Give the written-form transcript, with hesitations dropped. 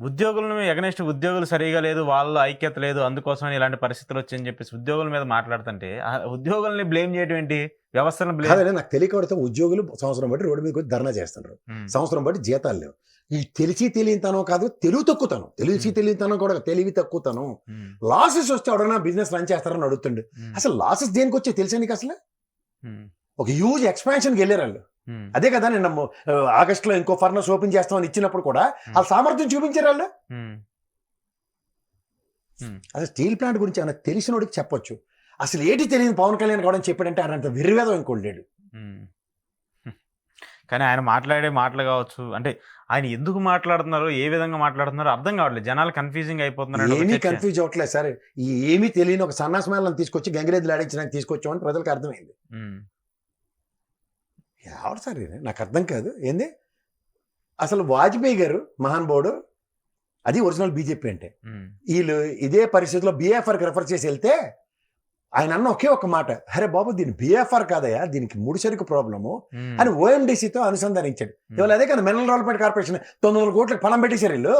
ఉద్యోగులను ఎగనెస్ట్ ఉద్యోగులు సరిగా లేదు, వాళ్ళలో ఐక్యత లేదు, అందుకోసమని ఇలాంటి పరిస్థితులు వచ్చాయని చెప్పేసి ఉద్యోగుల మీద మాట్లాడుతుంటే, ఉద్యోగుల్ని బ్లేమ్ చేయడం ఏంటి? వ్యవస్థను బ్లేమ్. కాదండి, నాకు తెలియకపోతే ఉద్యోగులు సంవత్సరం బట్టి రోడ్డు మీదకి వచ్చి ధర్నా చేస్తున్నారు. హ్మ్. సంవత్సరం బట్టి జీతాలు లేవు. ఈ తెలిసి తెలియనితనం కాదు, తెలివి తక్కువతనం. తెలిసి తెలియనితనం కూడా తెలివి తక్కువతనం. హ్మ్. లాసెస్ వస్తే ఎవడన్నా బిజినెస్ రన్ చేస్తారని అడుగుతుండే. హ్మ్. అసలు లాసెస్ దేనికి వచ్చే తెలుసా నీకు? అసలు హ్మ్. ఒక హ్యూజ్ ఎక్స్పాన్షన్కి వెళ్ళారు వాళ్ళు. హ్మ్. అదే కదా నిన్న ఆగస్టులో ఇంకో ఫర్నస్ ఓపెన్ చేస్తామని ఇచ్చినప్పుడు కూడా వాళ్ళ సామర్థ్యం చూపించారు వాళ్ళు. హ్మ్. హ్మ్. అసలు స్టీల్ ప్లాంట్ గురించి ఏమైనా తెలిసినోడికి చెప్పొచ్చు. అసలు ఏంటి తెలియని పవన్ కళ్యాణ్ కూడా చెప్పాడంటే ఆయన విర్రవేదం ఇంకోటి లేడు. హ్మ్. కానీ ఆయన మాట్లాడే మాటలు కావచ్చు, అంటే ఆయన ఎందుకు మాట్లాడుతున్నారో, ఏ విధంగా మాట్లాడుతున్నారో అర్థం కావట్లేదు. జనాలు కన్ఫ్యూజింగ్ అయిపోతున్నారు. ఏమీ కన్ఫ్యూజ్ అవ్వట్లేదు సార్. ఈ ఏమీ తెలియని ఒక సన్నాసమేళను తీసుకొచ్చి గంగిరెద్దులు ఆడించడానికి తీసుకొచ్చామని ప్రజలకు అర్థమైంది. ఎవరు సార్ ఇది? నాకు అర్థం కాదు. ఏంది అసలు వాజ్పేయి గారు మహానుభావుడు, అది ఒరిజినల్ బీజేపీ అంటే. వీళ్ళు ఇదే పరిస్థితిలో బీఎఫ్ఆర్కి రెఫర్ చేసి వెళ్తే ఆయన అన్న ఒకే ఒక మాట, అరే బాబు దీని బీఎఫ్ఆర్ కాదయా, దీనికి ముడిసరుకు ప్రాబ్లము అని ఓఎండీసీతో అనుసంధానించాడు. ఇవాళ అదే కదా మినరల్ డెవలప్మెంట్ కార్పొరేషన్ 900 కోట్లకు పణం పెట్టేశారు వీళ్ళు.